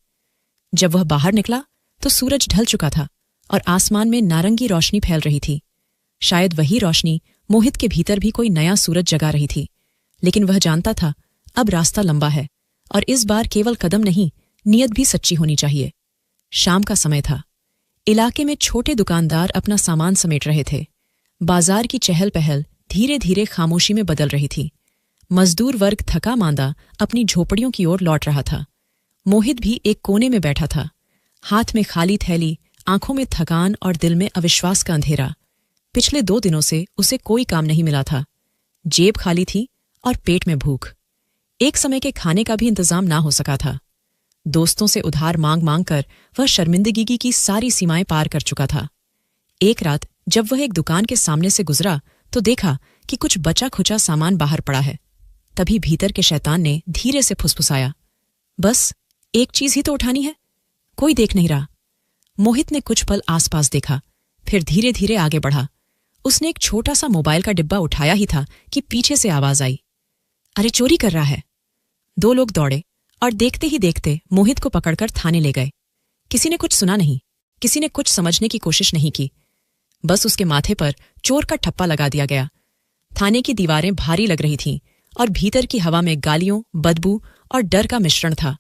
जब वह बाहर निकला तो सूरज ढल चुका था और आसमान में नारंगी रोशनी फैल रही थी। शायद वही रोशनी मोहित के भीतर भी कोई नया सूरज जगा रही थी। लेकिन वह जानता था अब रास्ता लंबा है और इस बार केवल कदम नहीं, नियत भी सच्ची होनी चाहिए। शाम का समय था। इलाके में छोटे दुकानदार अपना सामान समेट रहे थे। बाजार की चहल पहल धीरे धीरे खामोशी में बदल रही थी। मजदूर वर्ग थका मांदा अपनी झोपड़ियों की ओर लौट रहा था। मोहित भी एक कोने में बैठा था, हाथ में खाली थैली, आंखों में थकान और दिल में अविश्वास का अंधेरा। पिछले 2 दिनों से उसे कोई काम नहीं मिला था। जेब खाली थी और पेट में भूख। एक समय के खाने का भी इंतजाम ना हो सका था। दोस्तों से उधार मांग मांग कर वह शर्मिंदगी की सारी सीमाएं पार कर चुका था। एक रात जब वह एक दुकान के सामने से गुजरा तो देखा कि कुछ बचा खुचा सामान बाहर पड़ा है। तभी भीतर के शैतान ने धीरे से फुसफुसाया, बस एक चीज ही तो उठानी है, कोई देख नहीं रहा। मोहित ने कुछ पल आसपास देखा, फिर धीरे धीरे आगे बढ़ा। उसने एक छोटा सा मोबाइल का डिब्बा उठाया ही था कि पीछे से आवाज आई, अरे चोरी कर रहा है। 2 लोग दौड़े और देखते ही देखते मोहित को पकड़कर थाने ले गए। किसी ने कुछ सुना नहीं, किसी ने कुछ समझने की कोशिश नहीं की। बस उसके माथे पर चोर का ठप्पा लगा दिया गया। थाने की दीवारें भारी लग रही थीं और भीतर की हवा में गालियों, बदबू और डर का मिश्रण था।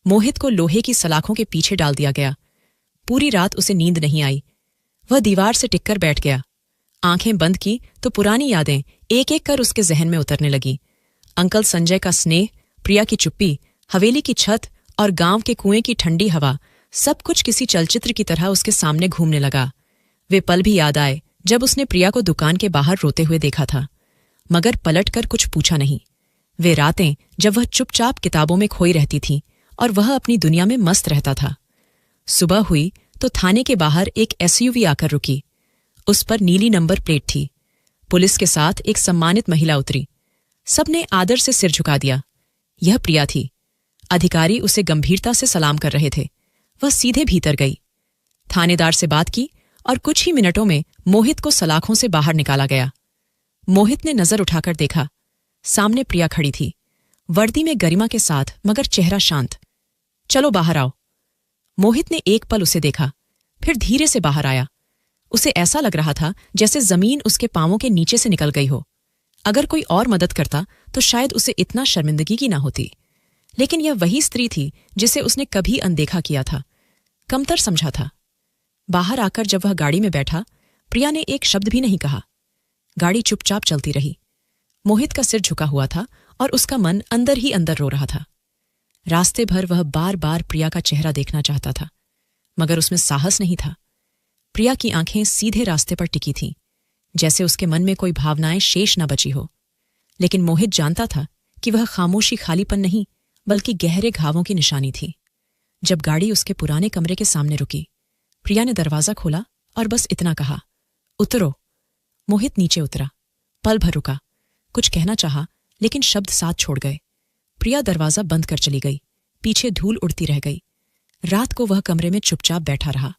मोहित को लोहे की सलाखों के पीछे डाल दिया गया। पूरी रात उसे नींद नहीं आई। वह दीवार से टिककर बैठ गया। आंखें बंद की तो पुरानी यादें एक एक कर उसके जहन में उतरने लगी। अंकल संजय का स्नेह, प्रिया की चुप्पी, हवेली की छत और गांव के कुएं की ठंडी हवा, सब कुछ किसी चलचित्र की तरह उसके सामने घूमने लगा। वे पल भी याद आए जब उसने प्रिया को दुकान के बाहर रोते हुए देखा था, मगर पलटकर कुछ पूछा नहीं। वे रातें जब वह चुपचाप किताबों में खोई रहती थी और वह अपनी दुनिया में मस्त रहता था। सुबह हुई तो थाने के बाहर एक एसयूवी आकर रुकी। उस पर नीली नंबर प्लेट थी। पुलिस के साथ एक सम्मानित महिला उतरी। सबने आदर से सिर झुका दिया। यह प्रिया थी। अधिकारी उसे गंभीरता से सलाम कर रहे थे। वह सीधे भीतर गई, थानेदार से बात की और कुछ ही मिनटों में मोहित को सलाखों से बाहर निकाला गया। मोहित ने नजर उठाकर देखा, सामने प्रिया खड़ी थी, वर्दी में गरिमा के साथ, मगर चेहरा शांत। चलो बाहर आओ। मोहित ने एक पल उसे देखा, फिर धीरे से बाहर आया। उसे ऐसा लग रहा था जैसे जमीन उसके पांवों के नीचे से निकल गई हो। अगर कोई और मदद करता तो शायद उसे इतना शर्मिंदगी की ना होती। लेकिन यह वही स्त्री थी जिसे उसने कभी अनदेखा किया था, कमतर समझा था। बाहर आकर जब वह गाड़ी में बैठा, प्रिया ने एक शब्द भी नहीं कहा। गाड़ी चुपचाप चलती रही। मोहित का सिर झुका हुआ था और उसका मन अंदर ही अंदर रो रहा था। रास्ते भर वह बार बार प्रिया का चेहरा देखना चाहता था, मगर उसमें साहस नहीं था। प्रिया की आंखें सीधे रास्ते पर टिकी थीं, जैसे उसके मन में कोई भावनाएं शेष न बची हो। लेकिन मोहित जानता था कि वह खामोशी खालीपन नहीं, बल्कि गहरे घावों की निशानी थी। जब गाड़ी उसके पुराने कमरे के सामने रुकी, प्रिया ने दरवाजा खोला और बस इतना कहा, उतरो। मोहित नीचे उतरा। पल भर रुका, कुछ कहना चाहा, लेकिन शब्द साथ छोड़ गए। प्रिया दरवाजा बंद कर चली गई। पीछे धूल उड़ती रह गई। रात को वह कमरे में चुपचाप बैठा रहा,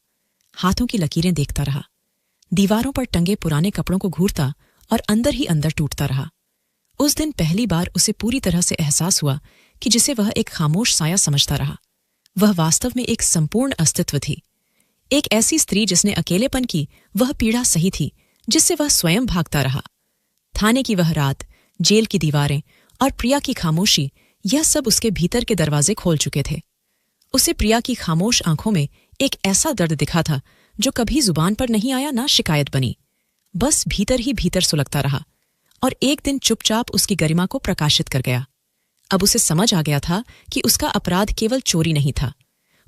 हाथों की लकीरें देखता रहा, दीवारों पर टंगे पुराने कपड़ों को घूरता और अंदर ही अंदर टूटता रहा। उस दिन पहली बार उसे पूरी तरह से एहसास हुआ कि जिसे वह एक खामोश साया समझता रहा, वह वास्तव में एक संपूर्ण अस्तित्व थी। एक ऐसी स्त्री जिसने अकेलेपन की वह पीड़ा सही थी जिससे वह स्वयं भागता रहा। थाने की वह रात, जेल की दीवारें और प्रिया की खामोशी, यह सब उसके भीतर के दरवाजे खोल चुके थे। उसे प्रिया की खामोश आंखों में एक ऐसा दर्द दिखा था जो कभी जुबान पर नहीं आया, ना शिकायत बनी, बस भीतर ही भीतर सुलगता रहा और एक दिन चुपचाप उसकी गरिमा को प्रकाशित कर गया। अब उसे समझ आ गया था कि उसका अपराध केवल चोरी नहीं था।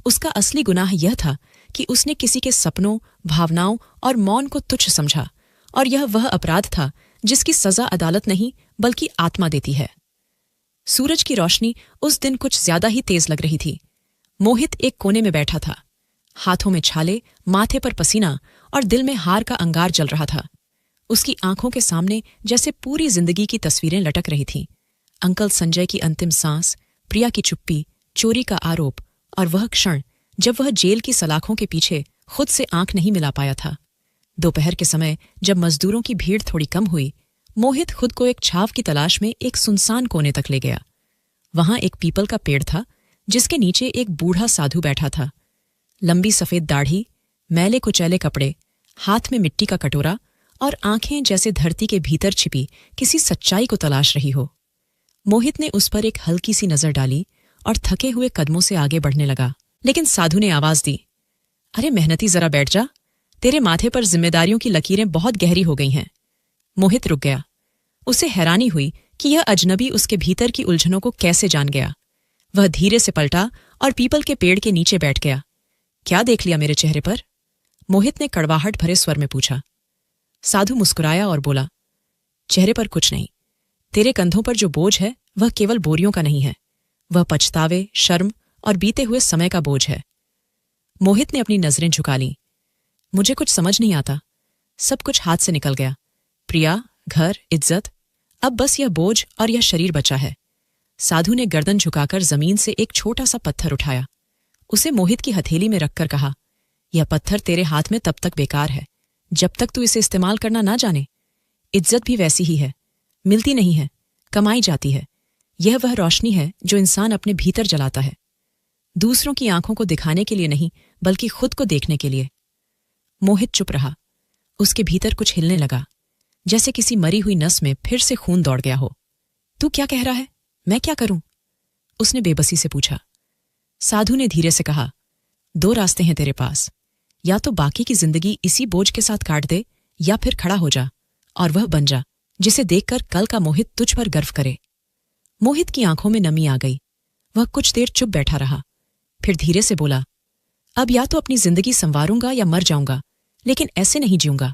उसका असली गुनाह यह था कि उसने किसी के सपनों, भावनाओं और मौन को तुच्छ समझा, और यह वह अपराध था जिसकी सजा अदालत नहीं बल्कि आत्मा देती है। सूरज की रोशनी उस दिन कुछ ज्यादा ही तेज लग रही थी। मोहित एक कोने में बैठा था, हाथों में छाले, माथे पर पसीना और दिल में हार का अंगार जल रहा था। उसकी आंखों के सामने जैसे पूरी जिंदगी की तस्वीरें लटक रही थीं। अंकल संजय की अंतिम सांस, प्रिया की चुप्पी, चोरी का आरोप और वह क्षण जब वह जेल की सलाखों के पीछे खुद से आंख नहीं मिला पाया था। दोपहर के समय जब मजदूरों की भीड़ थोड़ी कम हुई, मोहित खुद को एक छाव की तलाश में एक सुनसान कोने तक ले गया। वहां एक पीपल का पेड़ था जिसके नीचे एक बूढ़ा साधु बैठा था। लंबी सफेद दाढ़ी, मैले कुचैले कपड़े, हाथ में मिट्टी का कटोरा और आंखें जैसे धरती के भीतर छिपी किसी सच्चाई को तलाश रही हो। मोहित ने उस पर एक हल्की सी नजर डाली और थके हुए कदमों से आगे बढ़ने लगा। लेकिन साधु ने आवाज दी, अरे मेहनती, जरा बैठ जा, तेरे माथे पर जिम्मेदारियों की लकीरें बहुत गहरी हो गई हैं। मोहित रुक गया। उसे हैरानी हुई कि यह अजनबी उसके भीतर की उलझनों को कैसे जान गया। वह धीरे से पलटा और पीपल के पेड़ के नीचे बैठ गया। क्या देख लिया मेरे चेहरे पर? मोहित ने कड़वाहट भरे स्वर में पूछा। साधु मुस्कुराया और बोला, चेहरे पर कुछ नहीं। तेरे कंधों पर जो बोझ है वह केवल बोरियों का नहीं है, वह पछतावे, शर्म और बीते हुए समय का बोझ है। मोहित ने अपनी नजरें झुका लीं। मुझे कुछ समझ नहीं आता, सब कुछ हाथ से निकल गया। प्रिया, घर, इज्जत, अब बस यह बोझ और यह शरीर बचा है। साधु ने गर्दन झुकाकर जमीन से एक छोटा सा पत्थर उठाया, उसे मोहित की हथेली में रखकर कहा, यह पत्थर तेरे हाथ में तब तक बेकार है जब तक तू इसे इस्तेमाल करना ना जाने। इज्जत भी वैसी ही है, मिलती नहीं है, कमाई जाती है। यह वह रोशनी है जो इंसान अपने भीतर जलाता है, दूसरों की आंखों को दिखाने के लिए नहीं, बल्कि खुद को देखने के लिए। मोहित चुप रहा। उसके भीतर कुछ हिलने लगा, जैसे किसी मरी हुई नस में फिर से खून दौड़ गया हो। तू क्या कह रहा है? मैं क्या करूं? उसने बेबसी से पूछा। साधु ने धीरे से कहा, दो रास्ते हैं तेरे पास, या तो बाकी की जिंदगी इसी बोझ के साथ काट दे, या फिर खड़ा हो जा और वह बन जा जिसे देखकर कल का मोहित तुझ पर गर्व करे। मोहित की आंखों में नमी आ गई। वह कुछ देर चुप बैठा रहा, फिर धीरे से बोला, अब या तो अपनी जिंदगी संवारूंगा या मर जाऊंगा, लेकिन ऐसे नहीं जीऊंगा।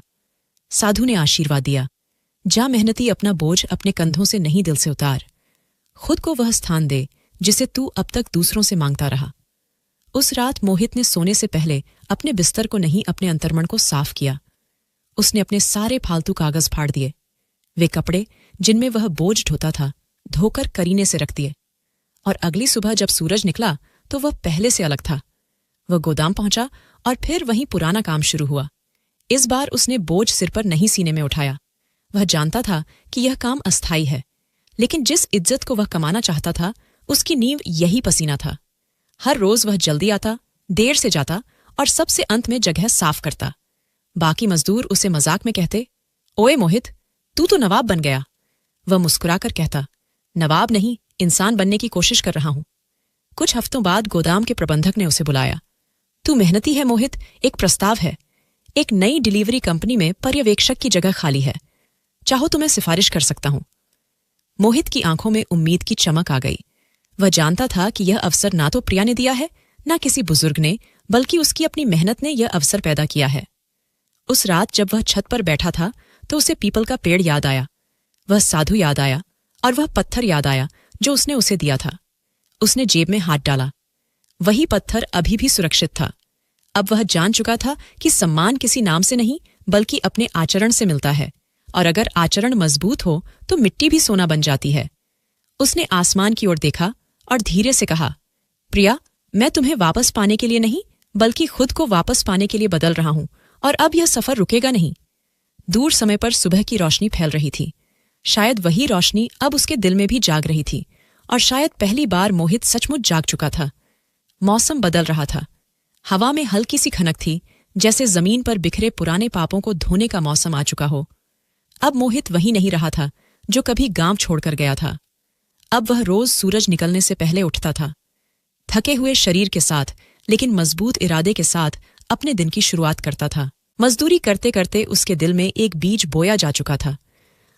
साधु ने आशीर्वाद दिया, जा मेहनती, अपना बोझ अपने कंधों से नहीं दिल से उतार। खुद को वह स्थान दे जिसे तू अब तक दूसरों से मांगता रहा। उस रात मोहित ने सोने से पहले अपने बिस्तर को नहीं, अपने अंतर्मन को साफ किया। उसने अपने सारे फालतू कागज फाड़ दिए। वे कपड़े जिनमें वह बोझ ढोता था धोकर करीने से रख दिए। और अगली सुबह जब सूरज निकला तो वह पहले से अलग था। वह गोदाम पहुंचा और फिर वहीं पुराना काम शुरू हुआ। इस बार उसने बोझ सिर पर नहीं सीने में उठाया। वह जानता था कि यह काम अस्थायी है, लेकिन जिस इज्जत को वह कमाना चाहता था उसकी नींव यही पसीना था। हर रोज वह जल्दी आता, देर से जाता और सबसे अंत में जगह साफ करता। बाकी मजदूर उसे मजाक में कहते, ओए मोहित, तू तो नवाब बन गया। वह मुस्कुराकर कहता, नवाब नहीं, इंसान बनने की कोशिश कर रहा हूं। कुछ हफ्तों बाद गोदाम के प्रबंधक ने उसे बुलाया। तू मेहनती है मोहित, एक प्रस्ताव है। एक नई डिलीवरी कंपनी में पर्यवेक्षक की जगह खाली है, चाहो तो मैं सिफारिश कर सकता हूं। मोहित की आंखों में उम्मीद की चमक आ गई। वह जानता था कि यह अवसर ना तो प्रिया ने दिया है, ना किसी बुजुर्ग ने, बल्कि उसकी अपनी मेहनत ने यह अवसर पैदा किया है। उस रात जब वह छत पर बैठा था तो उसे पीपल का पेड़ याद आया, वह साधु याद आया और वह पत्थर याद आया जो उसने उसे दिया था। उसने जेब में हाथ डाला। वही पत्थर अभी भी सुरक्षित था। अब वह जान चुका था कि सम्मान किसी नाम से नहीं, बल्कि अपने आचरण से मिलता है, और अगर आचरण मजबूत हो तो मिट्टी भी सोना बन जाती है। उसने आसमान की ओर देखा और धीरे से कहा, प्रिया, मैं तुम्हें वापस पाने के लिए नहीं, बल्कि खुद को वापस पाने के लिए बदल रहा हूं, और अब यह सफर रुकेगा नहीं। दूर समय पर सुबह की रोशनी फैल रही थी। शायद वही रोशनी अब उसके दिल में भी जाग रही थी, और शायद पहली बार मोहित सचमुच जाग चुका था। मौसम बदल रहा था। हवा में हल्की सी खनक थी, जैसे जमीन पर बिखरे पुराने पापों को धोने का मौसम आ चुका हो। अब मोहित वही नहीं रहा था जो कभी गांव छोड़कर गया था। अब वह रोज सूरज निकलने से पहले उठता था, थके हुए शरीर के साथ, लेकिन मजबूत इरादे के साथ अपने दिन की शुरुआत करता था। मजदूरी करते करते उसके दिल में एक बीज बोया जा चुका था,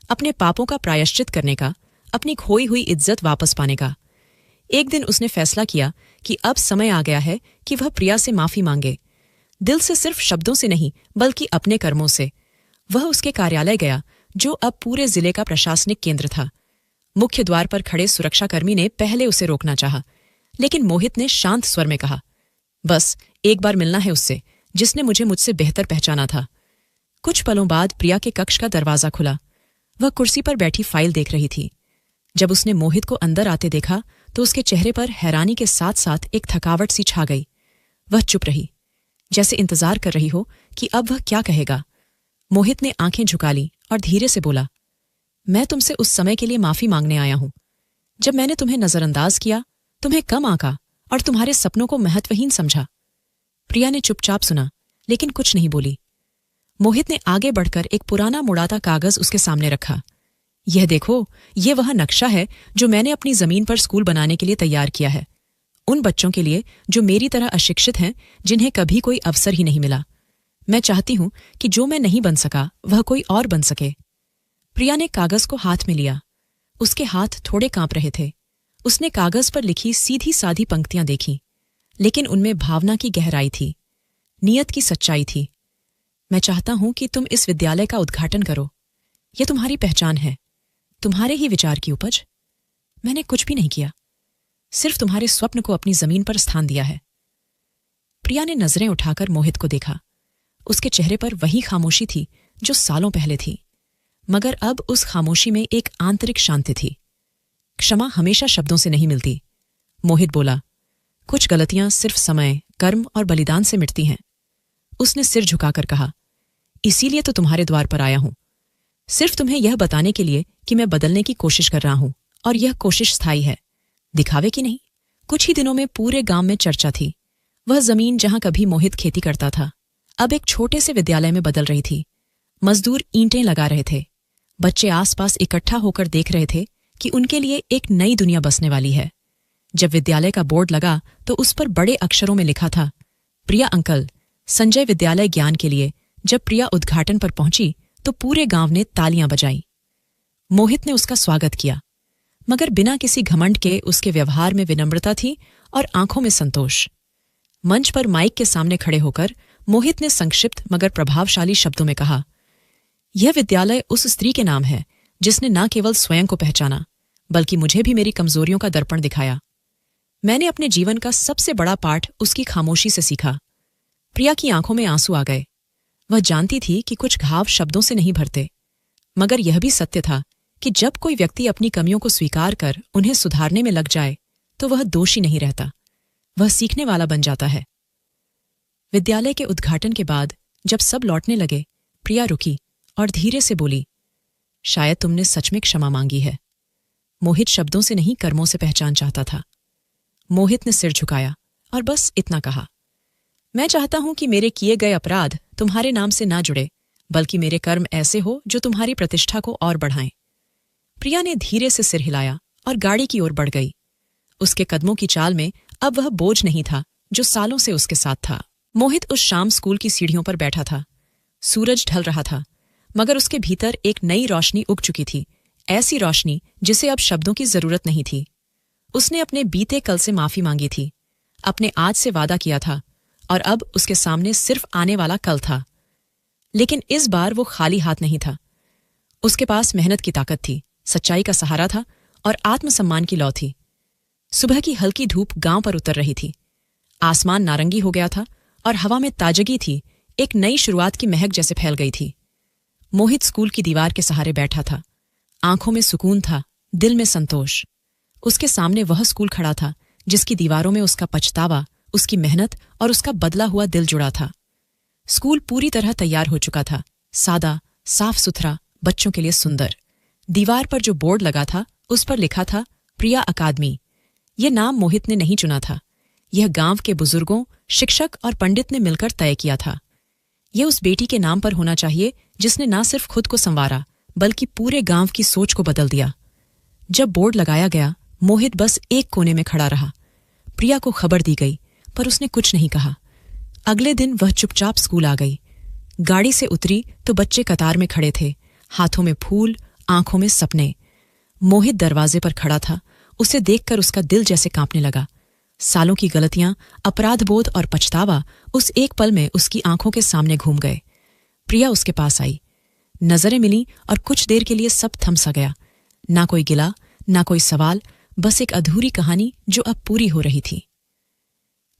अपने पापों का प्रायश्चित करने का, अपनी खोई हुई इज्जत वापस पाने का। एक दिन उसने फैसला किया कि अब समय आ गया है कि वह प्रिया से माफी मांगे, दिल से, सिर्फ शब्दों से नहीं, बल्कि अपने कर्मों से। वह उसके कार्यालय गया, जो अब पूरे जिले का प्रशासनिक केंद्र था। मुख्य द्वार पर खड़े सुरक्षाकर्मी ने पहले उसे रोकना चाहा, लेकिन मोहित ने शांत स्वर में कहा, बस एक बार मिलना है उससे जिसने मुझे मुझसे बेहतर पहचाना था। कुछ पलों बाद प्रिया के कक्ष का दरवाजा खुला। वह कुर्सी पर बैठी फाइल देख रही थी। जब उसने मोहित को अंदर आते देखा तो उसके चेहरे पर हैरानी के साथ साथ एक थकावट सी छा गई। वह चुप रही, जैसे इंतजार कर रही हो कि अब वह क्या कहेगा। मोहित ने आंखें झुका ली और धीरे से बोला, मैं तुमसे उस समय के लिए माफी मांगने आया हूं जब मैंने तुम्हें नजरअंदाज किया, तुम्हें कम आंका और तुम्हारे सपनों को महत्वहीन समझा। प्रिया ने चुपचाप सुना, लेकिन कुछ नहीं बोली। मोहित ने आगे बढ़कर एक पुराना मुड़ाता कागज उसके सामने रखा। यह देखो, यह वह नक्शा है जो मैंने अपनी जमीन पर स्कूल बनाने के लिए तैयार किया है, उन बच्चों के लिए जो मेरी तरह अशिक्षित हैं, जिन्हें कभी कोई अवसर ही नहीं मिला। मैं चाहती हूं कि जो मैं नहीं बन सका वह कोई और बन सके। प्रिया ने कागज को हाथ में लिया। उसके हाथ थोड़े कांप रहे थे। उसने कागज पर लिखी सीधी साधी पंक्तियां देखीं, लेकिन उनमें भावना की गहराई थी, नियत की सच्चाई थी। मैं चाहता हूं कि तुम इस विद्यालय का उद्घाटन करो। यह तुम्हारी पहचान है, तुम्हारे ही विचार की उपज। मैंने कुछ भी नहीं किया, सिर्फ तुम्हारे स्वप्न को अपनी जमीन पर स्थान दिया है। प्रिया ने नजरें उठाकर मोहित को देखा। उसके चेहरे पर वही खामोशी थी जो सालों पहले थी, मगर अब उस खामोशी में एक आंतरिक शांति थी। क्षमा हमेशा शब्दों से नहीं मिलती, मोहित बोला। कुछ गलतियां सिर्फ समय, कर्म और बलिदान से मिटती हैं। उसने सिर झुकाकर कहा, इसीलिए तो तुम्हारे द्वार पर आया हूं, सिर्फ तुम्हें यह बताने के लिए कि मैं बदलने की कोशिश कर रहा हूं, और यह कोशिश स्थायी है, दिखावे की नहीं। कुछ ही दिनों में पूरे गांव में चर्चा थी। वह जमीन जहां कभी मोहित खेती करता था, अब एक छोटे से विद्यालय में बदल रही थी। मजदूर ईंटें लगा रहे थे। बच्चे आसपास इकट्ठा होकर देख रहे थे कि उनके लिए एक नई दुनिया बसने वाली है। जब विद्यालय का बोर्ड लगा तो उस पर बड़े अक्षरों में लिखा था, प्रिया अंकल, संजय विद्यालय ज्ञान के लिए। जब प्रिया उद्घाटन पर पहुंची तो पूरे गांव ने तालियां बजाईं। मोहित ने उसका स्वागत किया, मगर बिना किसी घमंड के। उसके व्यवहार में विनम्रता थी और आंखों में संतोष। मंच पर माइक के सामने खड़े होकर मोहित ने संक्षिप्त मगर प्रभावशाली शब्दों में कहा, यह विद्यालय उस स्त्री के नाम है जिसने न केवल स्वयं को पहचाना, बल्कि मुझे भी मेरी कमजोरियों का दर्पण दिखाया। मैंने अपने जीवन का सबसे बड़ा पाठ उसकी खामोशी से सीखा। प्रिया की आंखों में आंसू आ गए। वह जानती थी कि कुछ घाव शब्दों से नहीं भरते, मगर यह भी सत्य था कि जब कोई व्यक्ति अपनी कमियों को स्वीकार कर उन्हें सुधारने में लग जाए तो वह दोषी नहीं रहता, वह सीखने वाला बन जाता है। विद्यालय के उद्घाटन के बाद जब सब लौटने लगे, प्रिया रुकी और धीरे से बोली, शायद तुमने सच में क्षमा मांगी है। मोहित शब्दों से नहीं, कर्मों से पहचान चाहता था। मोहित ने सिर झुकाया और बस इतना कहा, मैं चाहता हूं कि मेरे किए गए अपराध तुम्हारे नाम से ना जुड़े, बल्कि मेरे कर्म ऐसे हो जो तुम्हारी प्रतिष्ठा को और बढ़ाएं। प्रिया ने धीरे से सिर हिलाया और गाड़ी की ओर बढ़ गई। उसके कदमों की चाल में अब वह बोझ नहीं था जो सालों से उसके साथ था। मोहित उस शाम स्कूल की सीढ़ियों पर बैठा था। सूरज ढल रहा था, मगर उसके भीतर एक नई रोशनी उग चुकी थी, ऐसी रोशनी जिसे अब शब्दों की जरूरत नहीं थी। उसने अपने बीते कल से माफी मांगी थी, अपने आज से वादा किया था, और अब उसके सामने सिर्फ आने वाला कल था। लेकिन इस बार वो खाली हाथ नहीं था। उसके पास मेहनत की ताकत थी, सच्चाई का सहारा था और आत्मसम्मान की लौ थी। सुबह की हल्की धूप गांव पर उतर रही थी। आसमान नारंगी हो गया था और हवा में ताजगी थी, एक नई शुरुआत की महक जैसे फैल गई थी। मोहित स्कूल की दीवार के सहारे बैठा था। आंखों में सुकून था, दिल में संतोष। उसके सामने वह स्कूल खड़ा था जिसकी दीवारों में उसका पछतावा, उसकी मेहनत और उसका बदला हुआ दिल जुड़ा था। स्कूल पूरी तरह तैयार हो चुका था, सादा, साफ सुथरा, बच्चों के लिए सुंदर। दीवार पर जो बोर्ड लगा था उस पर लिखा था, प्रिया अकादमी। यह नाम मोहित ने नहीं चुना था, यह गांव के बुजुर्गों, शिक्षक और पंडित ने मिलकर तय किया था। यह उस बेटी के नाम पर होना चाहिए जिसने न सिर्फ खुद को संवारा बल्कि पूरे गांव की सोच को बदल दिया। जब बोर्ड लगाया गया, मोहित बस एक कोने में खड़ा रहा। प्रिया को खबर दी गई, पर उसने कुछ नहीं कहा। अगले दिन वह चुपचाप स्कूल आ गई। गाड़ी से उतरी तो बच्चे कतार में खड़े थे, हाथों में फूल, आंखों में सपने। मोहित दरवाजे पर खड़ा था। उसे देखकर उसका दिल जैसे कांपने लगा। सालों की गलतियां, अपराधबोध और पछतावा उस एक पल में उसकी आंखों के सामने घूम गए। प्रिया उसके पास आई, नजरें मिली और कुछ देर के लिए सब थम सा गया। ना कोई गिला, ना कोई सवाल, बस एक अधूरी कहानी जो अब पूरी हो रही थी।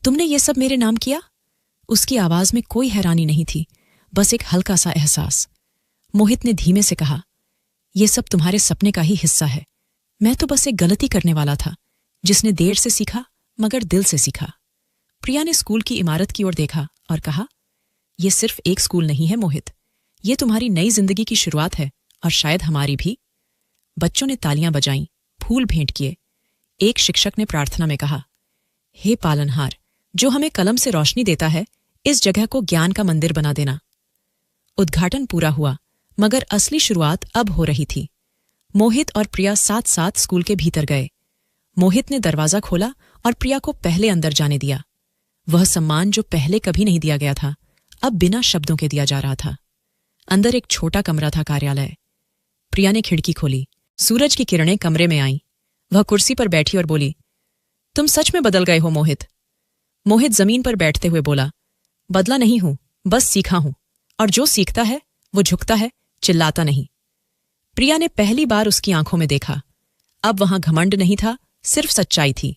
तुमने ये सब मेरे नाम किया? उसकी आवाज में कोई हैरानी नहीं थी, बस एक हल्का सा एहसास। मोहित ने धीमे से कहा, यह सब तुम्हारे सपने का ही हिस्सा है। मैं तो बस एक गलती करने वाला था, जिसने देर से सीखा मगर दिल से सीखा। प्रिया ने स्कूल की इमारत की ओर देखा और कहा, यह सिर्फ एक स्कूल नहीं है मोहित, ये तुम्हारी नई जिंदगी की शुरुआत है, और शायद हमारी भी। बच्चों ने तालियां बजाईं, फूल भेंट किए। एक शिक्षक ने प्रार्थना में कहा, हे पालनहार, जो हमें कलम से रोशनी देता है, इस जगह को ज्ञान का मंदिर बना देना। उद्घाटन पूरा हुआ, मगर असली शुरुआत अब हो रही थी। मोहित और प्रिया साथ साथ स्कूल के भीतर गए। मोहित ने दरवाजा खोला और प्रिया को पहले अंदर जाने दिया। वह सम्मान जो पहले कभी नहीं दिया गया था, अब बिना शब्दों के दिया जा रहा था। अंदर एक छोटा कमरा था, कार्यालय। प्रिया ने खिड़की खोली। सूरज की किरणें कमरे में आईं। वह कुर्सी पर बैठी और बोली, तुम सच में बदल गए हो मोहित। मोहित जमीन पर बैठते हुए बोला, बदला नहीं हूं, बस सीखा हूं, और जो सीखता है वो झुकता है, चिल्लाता नहीं। प्रिया ने पहली बार उसकी आंखों में देखा। अब वहां घमंड नहीं था, सिर्फ सच्चाई थी।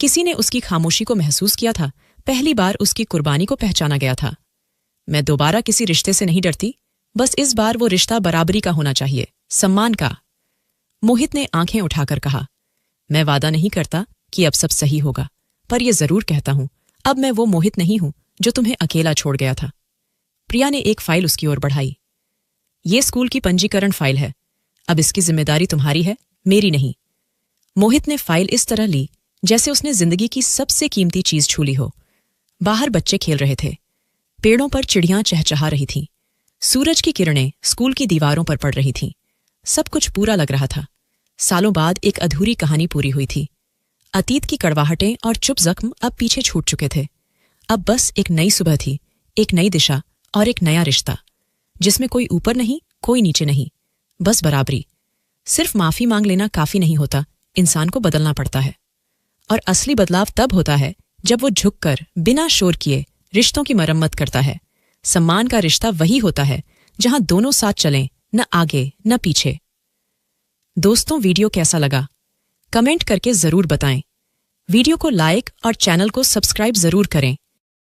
किसी ने उसकी खामोशी को महसूस किया था, पहली बार उसकी कुर्बानी को पहचाना गया था। मैं दोबारा किसी रिश्ते से नहीं डरती, बस इस बार वो रिश्ता बराबरी का होना चाहिए, सम्मान का। मोहित ने आंखें उठाकर कहा, मैं वादा नहीं करता कि अब सब सही होगा, पर यह जरूर कहता हूं, अब मैं वो मोहित नहीं हूं जो तुम्हें अकेला छोड़ गया था। प्रिया ने एक फाइल उसकी ओर बढ़ाई। ये स्कूल की पंजीकरण फाइल है, अब इसकी जिम्मेदारी तुम्हारी है, मेरी नहीं। मोहित ने फाइल इस तरह ली जैसे उसने जिंदगी की सबसे कीमती चीज छू ली हो। बाहर बच्चे खेल रहे थे, पेड़ों पर चिड़ियां चहचहा रही थीं, सूरज की किरणें स्कूल की दीवारों पर पड़ रही थीं। सब कुछ पूरा लग रहा था। सालों बाद एक अधूरी कहानी पूरी हुई थी। अतीत की कड़वाहटें और चुप जख्म अब पीछे छूट चुके थे। अब बस एक नई सुबह थी, एक नई दिशा और एक नया रिश्ता, जिसमें कोई ऊपर नहीं, कोई नीचे नहीं, बस बराबरी। सिर्फ माफी मांग लेना काफी नहीं होता, इंसान को बदलना पड़ता है। और असली बदलाव तब होता है जब वो झुककर बिना शोर किए रिश्तों की मरम्मत करता है। सम्मान का रिश्ता वही होता है जहां दोनों साथ चलें, न आगे न पीछे। दोस्तों, वीडियो कैसा लगा कमेंट करके जरूर बताएं। वीडियो को लाइक और चैनल को सब्सक्राइब जरूर करें